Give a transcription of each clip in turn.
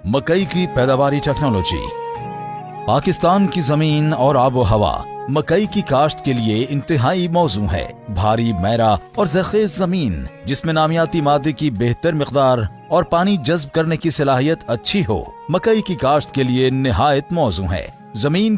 मकई की पैदावारी टेक्नोलॉजी। पाकिस्तान की जमीन और आबो हवा मकई की काश्त के लिए इंतहाई मौजू है। भारी, मैरा और ज़रख़ेज़ जमीन जिसमें नामियाती मादे की बेहतर मिक़दार और पानी जज्ब करने की सलाहियत अच्छी हो, मकई की काश्त के लिए निहायत मौजू है। जमीन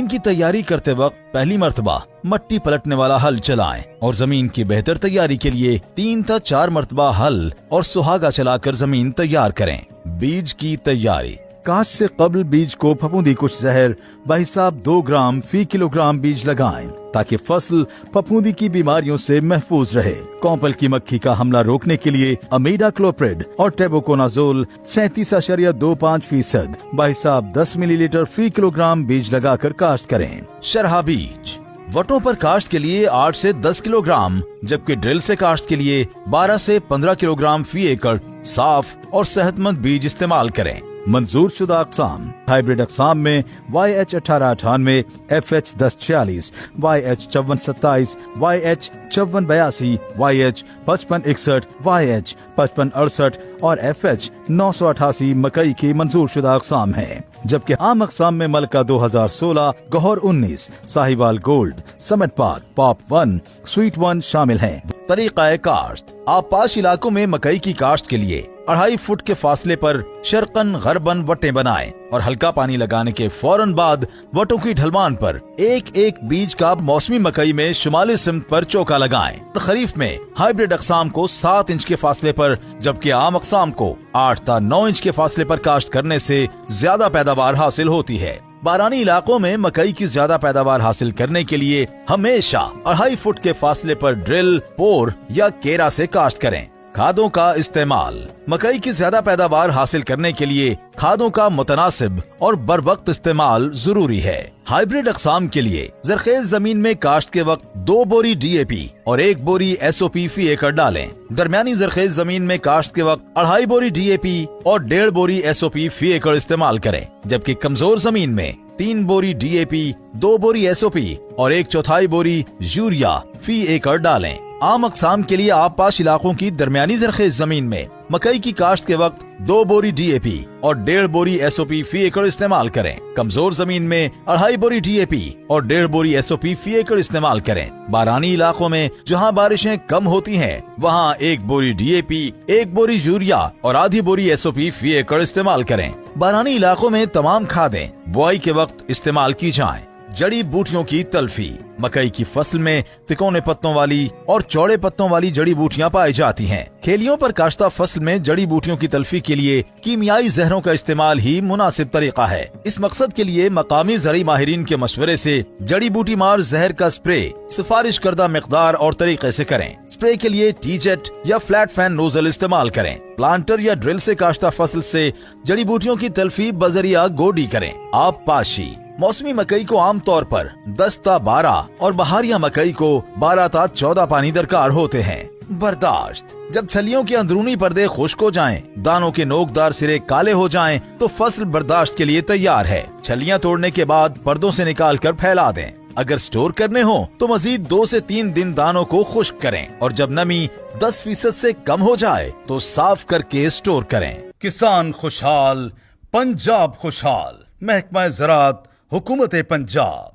की तैयारी करते वक्त पहली मर्तबा मट्टी पलटने वाला हल चलाएं और जमीन की बेहतर तैयारी के लिए 3 से 4 मर्तबा हल और सुहागा चलाकर जमीन तैयार करें। बीज की तैयारी। काश्त से कबल बीज को फफूंदी कुछ जहर बहिसाब 2 ग्राम फी किलोग्राम बीज लगाएं ताकि फसल फफूंदी की बीमारियों से महफूज रहे। कॉम्पल की मक्खी का हमला रोकने के लिए अमीडाक्लोप्रिड और टेबुकोनाजोल 37.25% बहिसाब 10 मिलीलीटर फी किलोग्राम बीज लगाकर काश्त करें। शरहा बीज। वटों पर काश्त के लिए 8 से 10 किलोग्राम जबकि ड्रिल से काश्त के लिए 12 से 15 किलोग्राम फी एकड़ साफ और सेहतमंद बीज इस्तेमाल करें। मंजूर शुदा अक़साम। हाइब्रिड अक़साम में YH 1898, FH 1046, YH 5427, YH 5482, YH 5561, YH 5568 और FH 988 मकई की मंजूर शुदा अक़साम है। जबकि आम अक़साम में मलका 2016, गौहर 19, साहिवाल गोल्ड, समिट पाक, पॉप 1, स्वीट 1 शामिल हैं। तरीक़ा काश्त। आपाश इलाकों में मकई की काश्त के लिए 2.5 फुट के फासले पर शर्कन गरबन वटें बनाएं और हल्का पानी लगाने के फौरन बाद वटों की ढलवान पर एक बीज का मौसमी मकई में शुमाली सिमत पर चौका लगाएं। खरीफ में हाइब्रिड अक़साम को 7 इंच के फासले पर जबकि आम अक़साम को 8 से 9 इंच के फासले पर काश्त करने से ज्यादा पैदावार हासिल होती है। बारानी इलाकों में मकई की ज्यादा पैदावार हासिल करने के लिए हमेशा 2.5 फुट के फासले पर ड्रिल, पोर या केरा से काश्त करें। खादों का इस्तेमाल। मकई की ज्यादा पैदावार हासिल करने के लिए खादों का मुतनासिब और बरवक्त इस्तेमाल जरूरी है। हाइब्रिड अक़साम के लिए ज़रख़ेज़ जमीन में काश्त के वक्त 2 बोरी DAP और 1 बोरी SOP फी एकड़ डालें। दरमियानी ज़रख़ेज़ जमीन में काश्त के वक्त 2.5 बोरी DAP और 1.5 बोरी SOP फी एकड़ इस्तेमाल करें। जबकि कमजोर जमीन में 3 बोरी DAP, 2 बोरी SOP और 1/4 बोरी यूरिया फी एकड़ डालें। आम अक़साम के लिए आपाश इलाकों की दरमियानी ज़रख़ेज़ जमीन में मकई की काश्त के वक्त 2 बोरी DAP और 1.5 बोरी SOP फी एकड़ इस्तेमाल करें। कमजोर जमीन में 2.5 बोरी DAP और 1.5 बोरी SOP फी एकड़ इस्तेमाल करें। बारानी इलाकों में जहां बारिशें कम होती हैं वहां 1 बोरी DAP, 1 बोरी यूरिया और आधी बोरी SOP फी एकड़ इस्तेमाल करें। बारानी इलाकों में तमाम खादें बुआई के वक्त इस्तेमाल की जाएं। जड़ी बूटियों की तल्फी। मकई की फसल में तिकोने पत्तों वाली और चौड़े पत्तों वाली जड़ी बूटियां पाई जाती हैं। खेलियों पर काश्ता फसल में जड़ी बूटियों की तल्फी के लिए कीमियाई जहरों का इस्तेमाल ही मुनासिब तरीका है। इस मकसद के लिए मकामी ज़रई माहिरीन के मशवरे से जड़ी बूटी मार जहर का स्प्रे सिफारिश करदा मिकदार और तरीके से करें। स्प्रे के लिए टीजेट या फ्लैट फैन नोजल इस्तेमाल करें। प्लांटर या ड्रिल से काश्ता फसल से जड़ी बूटियों की तल्फी बजरिया गोडी करें। आप पाशी। मौसमी मकई को आम तौर पर 10 से 12 और बहारिया मकई को 12 से 14 पानी दरकार होते हैं। बर्दाश्त। जब छलियों के अंदरूनी पर्दे खुश्क हो जाएं, दानों के नोकदार सिरे काले हो जाएं, तो फसल बर्दाश्त के लिए तैयार है। छलियां तोड़ने के बाद पर्दों से निकाल कर फैला दें। अगर स्टोर करने हो तो मजीद 2 से 3 दिन दानों को खुश्क करें और जब नमी 10% से कम हो जाए तो साफ करके स्टोर करें। किसान खुशहाल, पंजाब खुशहाल। महकमा ज़राअत, हुकूमत पंजाब।